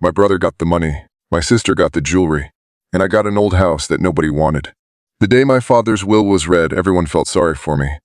My brother got the money, my sister got the jewelry, and I got an old house that nobody wanted. The day my father's will was read, everyone felt sorry for me.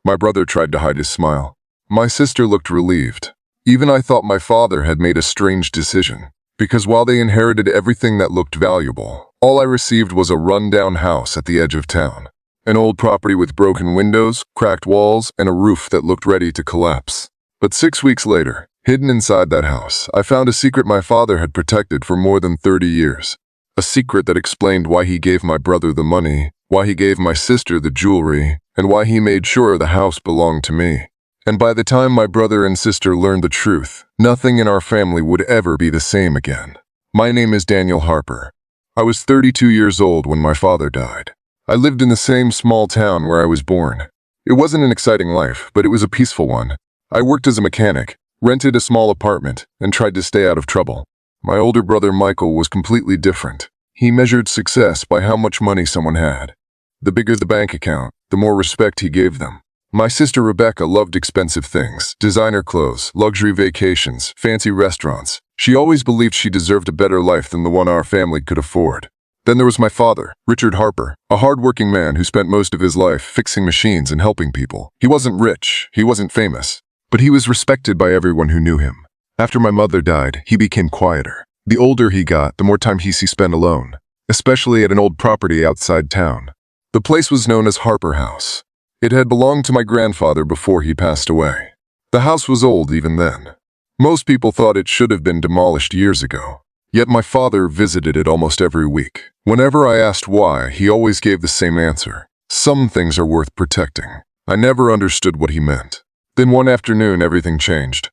My brother tried to hide his smile. My sister looked relieved. Even I thought my father had made a strange decision, because while they inherited everything that looked valuable, all I received was a run-down house at the edge of town. An old property with broken windows, cracked walls, and a roof that looked ready to collapse. But 6 weeks later, hidden inside that house, I found a secret my father had protected for more than 30 years. A secret that explained why he gave my brother the money, why he gave my sister the jewelry, and why he made sure the house belonged to me. And by the time my brother and sister learned the truth, nothing in our family would ever be the same again. My name is Daniel Harper. I was 32 years old when my father died. I lived in the same small town where I was born. It wasn't an exciting life, but it was a peaceful one. I worked as a mechanic, rented a small apartment, and tried to stay out of trouble. My older brother Michael was completely different. He measured success by how much money someone had. The bigger the bank account, the more respect he gave them. My sister Rebecca loved expensive things, designer clothes, luxury vacations, fancy restaurants. She always believed she deserved a better life than the one our family could afford. Then there was my father, Richard Harper, a hard-working man who spent most of his life fixing machines and helping people. He wasn't rich, he wasn't famous, but he was respected by everyone who knew him. After my mother died, he became quieter. The older he got, the more time he spent alone, especially at an old property outside town. The place was known as Harper House. It had belonged to my grandfather before he passed away. The house was old even then. Most people thought it should have been demolished years ago. Yet my father visited it almost every week. Whenever I asked why, he always gave the same answer. Some things are worth protecting. I never understood what he meant. Then one afternoon, everything changed.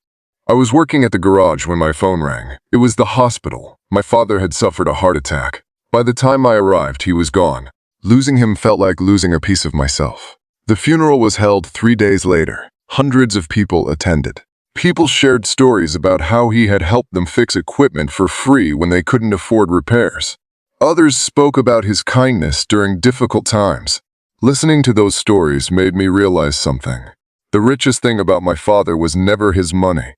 I was working at the garage when my phone rang. It was the hospital. My father had suffered a heart attack. By the time I arrived, he was gone. Losing him felt like losing a piece of myself. The funeral was held 3 days later. Hundreds of people attended. People shared stories about how he had helped them fix equipment for free when they couldn't afford repairs. Others spoke about his kindness during difficult times. Listening to those stories made me realize something. The richest thing about my father was never his money.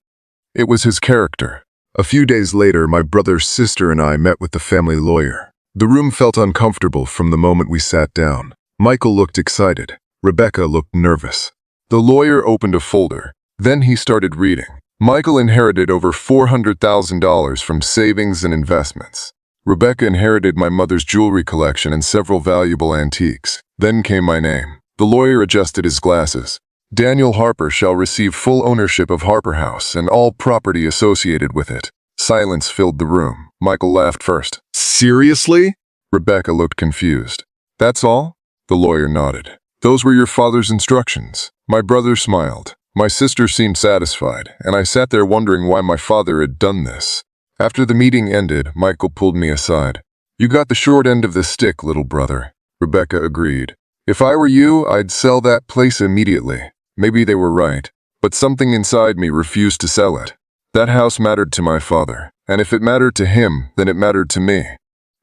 It was his character. A few days later, my brother, sister, and I met with the family lawyer. The room felt uncomfortable from the moment we sat down. Michael looked excited. Rebecca looked nervous. The lawyer opened a folder. Then he started reading. Michael inherited over $400,000 from savings and investments. Rebecca inherited my mother's jewelry collection and several valuable antiques. Then came my name. The lawyer adjusted his glasses. Daniel Harper shall receive full ownership of Harper House and all property associated with it. Silence filled the room. Michael laughed first. Seriously? Rebecca looked confused. That's all? The lawyer nodded. Those were your father's instructions. My brother smiled. My sister seemed satisfied, and I sat there wondering why my father had done this. After the meeting ended, Michael pulled me aside. You got the short end of the stick, little brother. Rebecca agreed. If I were you, I'd sell that place immediately. Maybe they were right, but something inside me refused to sell it. That house mattered to my father, and if it mattered to him, then it mattered to me.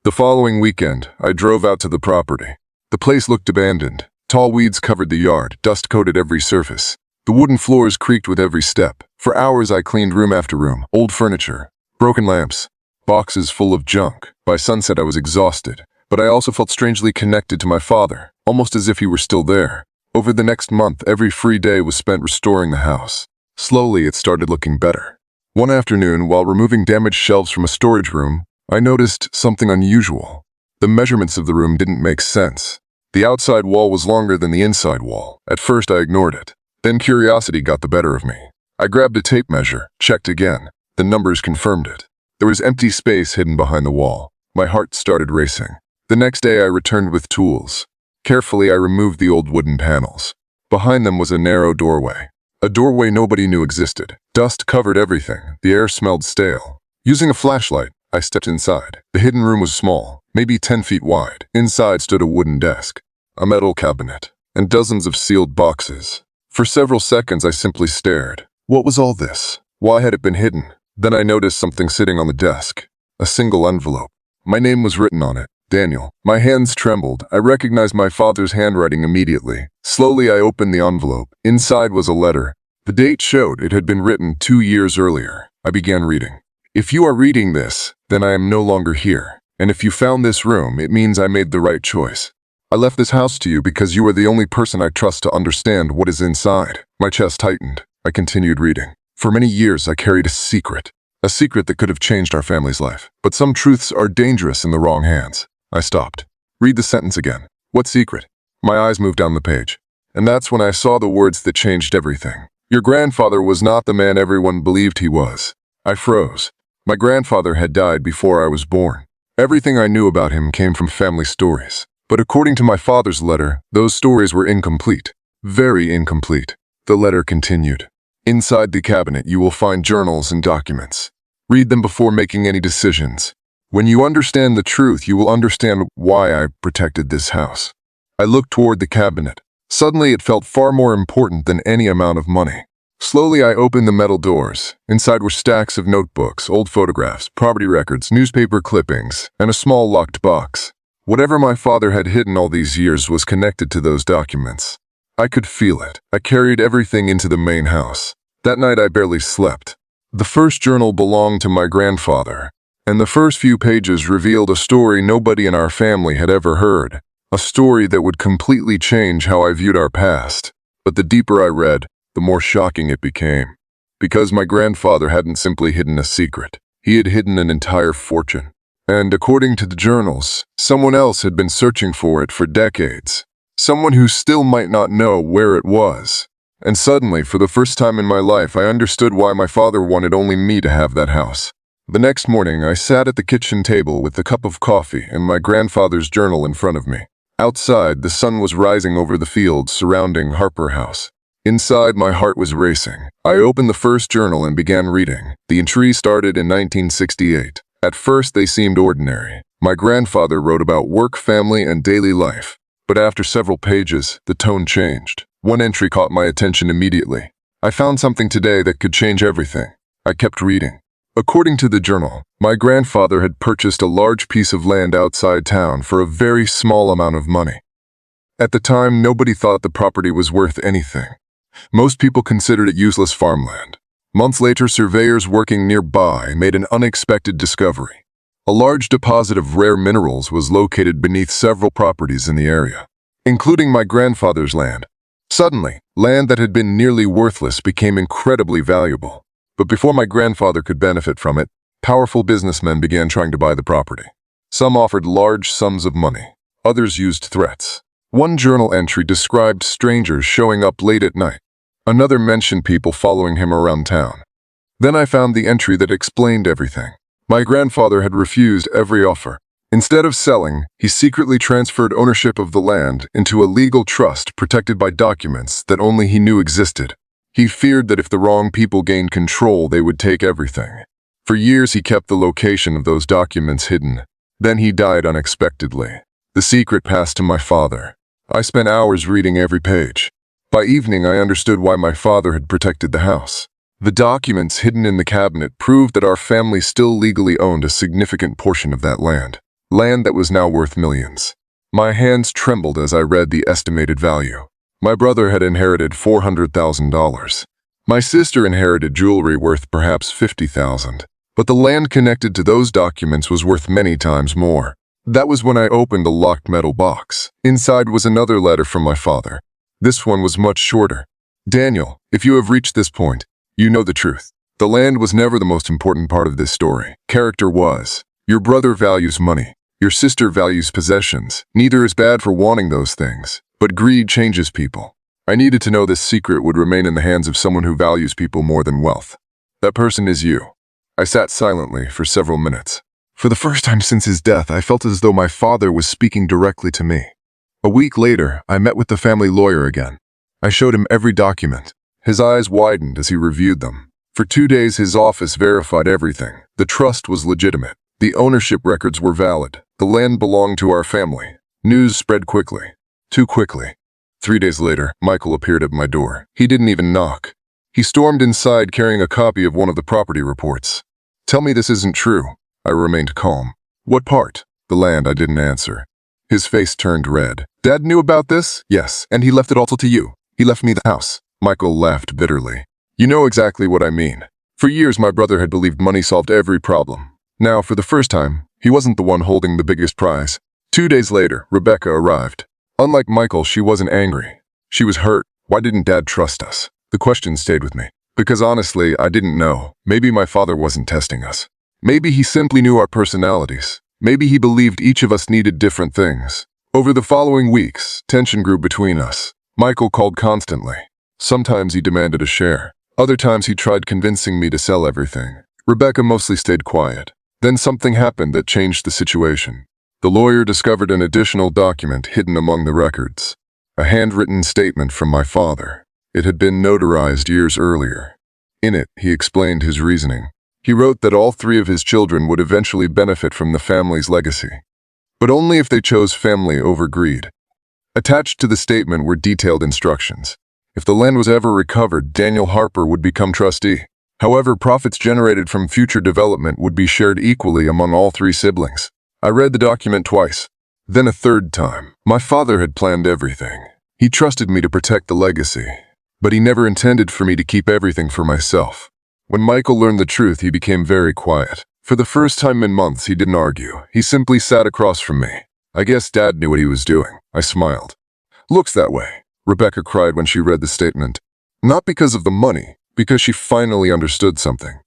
The following weekend, I drove out to the property. The place looked abandoned. Tall weeds covered the yard, dust coated every surface. The wooden floors creaked with every step. For hours I cleaned room after room, old furniture, broken lamps, boxes full of junk. By sunset I was exhausted, but I also felt strangely connected to my father, almost as if he were still there. Over the next month, every free day was spent restoring the house. Slowly, it started looking better. One afternoon, while removing damaged shelves from a storage room, I noticed something unusual. The measurements of the room didn't make sense. The outside wall was longer than the inside wall. At first, I ignored it. Then curiosity got the better of me. I grabbed a tape measure, checked again. The numbers confirmed it. There was empty space hidden behind the wall. My heart started racing. The next day, I returned with tools. Carefully, I removed the old wooden panels. Behind them was a narrow doorway. A doorway nobody knew existed. Dust covered everything. The air smelled stale. Using a flashlight, I stepped inside. The hidden room was small, maybe 10 feet wide. Inside stood a wooden desk, a metal cabinet, and dozens of sealed boxes. For several seconds, I simply stared. What was all this? Why had it been hidden? Then I noticed something sitting on the desk. A single envelope. My name was written on it. Daniel. My hands trembled. I recognized my father's handwriting immediately. Slowly, I opened the envelope. Inside was a letter. The date showed it had been written 2 years earlier. I began reading. If you are reading this, then I am no longer here. And if you found this room, it means I made the right choice. I left this house to you because you are the only person I trust to understand what is inside. My chest tightened. I continued reading. For many years, I carried a secret that could have changed our family's life. But some truths are dangerous in the wrong hands. I stopped. Read the sentence again. What secret? My eyes moved down the page. And that's when I saw the words that changed everything. Your grandfather was not the man everyone believed he was. I froze. My grandfather had died before I was born. Everything I knew about him came from family stories. But according to my father's letter, those stories were incomplete. Very incomplete. The letter continued. Inside the cabinet, you will find journals and documents. Read them before making any decisions. When you understand the truth, you will understand why I protected this house. I looked toward the cabinet. Suddenly, it felt far more important than any amount of money. Slowly, I opened the metal doors. Inside were stacks of notebooks, old photographs, property records, newspaper clippings, and a small locked box. Whatever my father had hidden all these years was connected to those documents. I could feel it. I carried everything into the main house. That night, I barely slept. The first journal belonged to my grandfather, and the first few pages revealed a story nobody in our family had ever heard. A story that would completely change how I viewed our past. But the deeper I read, the more shocking it became. Because my grandfather hadn't simply hidden a secret. He had hidden an entire fortune. And according to the journals, someone else had been searching for it for decades. Someone who still might not know where it was. And suddenly, for the first time in my life, I understood why my father wanted only me to have that house. The next morning, I sat at the kitchen table with a cup of coffee and my grandfather's journal in front of me. Outside, the sun was rising over the fields surrounding Harper House. Inside, my heart was racing. I opened the first journal and began reading. The entry started in 1968. At first, they seemed ordinary. My grandfather wrote about work, family, and daily life. But after several pages, the tone changed. One entry caught my attention immediately. I found something today that could change everything. I kept reading. According to the journal, my grandfather had purchased a large piece of land outside town for a very small amount of money. At the time, nobody thought the property was worth anything. Most people considered it useless farmland. Months later, surveyors working nearby made an unexpected discovery. A large deposit of rare minerals was located beneath several properties in the area, including my grandfather's land. Suddenly, land that had been nearly worthless became incredibly valuable. But before my grandfather could benefit from it, powerful businessmen began trying to buy the property. Some offered large sums of money. Others used threats. One journal entry described strangers showing up late at night. Another mentioned people following him around town. Then I found the entry that explained everything. My grandfather had refused every offer. Instead of selling, he secretly transferred ownership of the land into a legal trust protected by documents that only he knew existed. He feared that if the wrong people gained control, they would take everything. For years, he kept the location of those documents hidden. Then he died unexpectedly. The secret passed to my father. I spent hours reading every page. By evening, I understood why my father had protected the house. The documents hidden in the cabinet proved that our family still legally owned a significant portion of that land that was now worth millions. My hands trembled as I read the estimated value. My brother had inherited $400,000. My sister inherited jewelry worth perhaps $50,000. But the land connected to those documents was worth many times more. That was when I opened the locked metal box. Inside was another letter from my father. This one was much shorter. Daniel, if you have reached this point, you know the truth. The land was never the most important part of this story. Character was. Your brother values money. Your sister values possessions. Neither is bad for wanting those things. But greed changes people. I needed to know this secret would remain in the hands of someone who values people more than wealth. That person is you. I sat silently for several minutes. For the first time since his death, I felt as though my father was speaking directly to me. A week later, I met with the family lawyer again. I showed him every document. His eyes widened as he reviewed them. For 2 days, his office verified everything. The trust was legitimate. The ownership records were valid. The land belonged to our family. News spread quickly. Too quickly. 3 days later, Michael appeared at my door. He didn't even knock. He stormed inside carrying a copy of one of the property reports. Tell me this isn't true. I remained calm. What part? The land. I didn't answer. His face turned red. Dad knew about this? Yes, and he left it all to you. He left me the house. Michael laughed bitterly. You know exactly what I mean. For years, my brother had believed money solved every problem. Now, for the first time, he wasn't the one holding the biggest prize. 2 days later, Rebecca arrived. Unlike Michael, she wasn't angry. She was hurt. Why didn't Dad trust us? The question stayed with me. Because honestly, I didn't know. Maybe my father wasn't testing us. Maybe he simply knew our personalities. Maybe he believed each of us needed different things. Over the following weeks, tension grew between us. Michael called constantly. Sometimes he demanded a share. Other times he tried convincing me to sell everything. Rebecca mostly stayed quiet. Then something happened that changed the situation. The lawyer discovered an additional document hidden among the records. A handwritten statement from my father. It had been notarized years earlier. In it, he explained his reasoning. He wrote that all 3 of his children would eventually benefit from the family's legacy, but only if they chose family over greed. Attached to the statement were detailed instructions. If the land was ever recovered, Daniel Harper would become trustee. However, profits generated from future development would be shared equally among all 3 siblings. I read the document twice, then a third time. My father had planned everything. He trusted me to protect the legacy, but he never intended for me to keep everything for myself. When Michael learned the truth, he became very quiet. For the first time in months, he didn't argue. He simply sat across from me. I guess Dad knew what he was doing. I smiled. Looks that way, Rebecca cried when she read the statement. Not because of the money, because she finally understood something.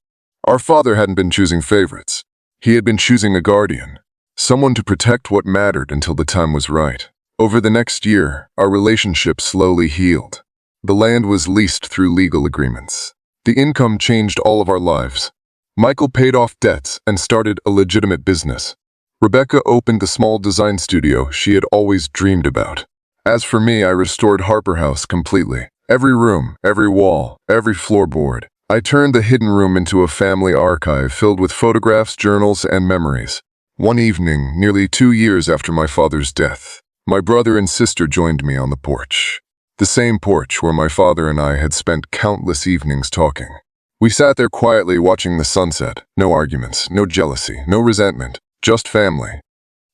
Our father hadn't been choosing favorites. He had been choosing a guardian, someone to protect what mattered until the time was right. Over the next year, our relationship slowly healed. The land was leased through legal agreements. The income changed all of our lives. Michael paid off debts and started a legitimate business. Rebecca opened the small design studio she had always dreamed about. As for me, I restored Harper House completely. Every room, every wall, every floorboard. I turned the hidden room into a family archive filled with photographs, journals, and memories. One evening, nearly 2 years after my father's death, my brother and sister joined me on the porch. The same porch where my father and I had spent countless evenings talking. We sat there quietly watching the sunset. No arguments, no jealousy, no resentment, just family.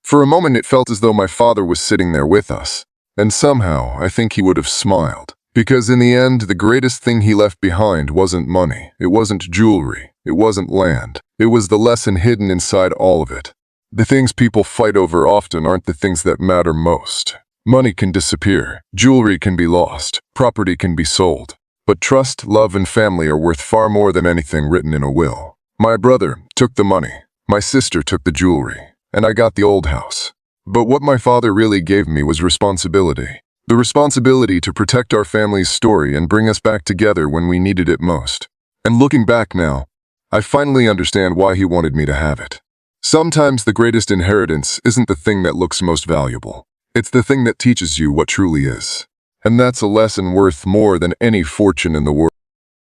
For a moment it felt as though my father was sitting there with us. And somehow I think he would have smiled. Because in the end, the greatest thing he left behind wasn't money. It wasn't jewelry. It wasn't land. It was the lesson hidden inside all of it. The things people fight over often aren't the things that matter most. Money can disappear, jewelry can be lost, property can be sold. But trust, love, and family are worth far more than anything written in a will. My brother took the money, my sister took the jewelry, and I got the old house. But what my father really gave me was responsibility. The responsibility to protect our family's story and bring us back together when we needed it most. And looking back now, I finally understand why he wanted me to have it. Sometimes the greatest inheritance isn't the thing that looks most valuable. It's the thing that teaches you what truly is. And that's a lesson worth more than any fortune in the world.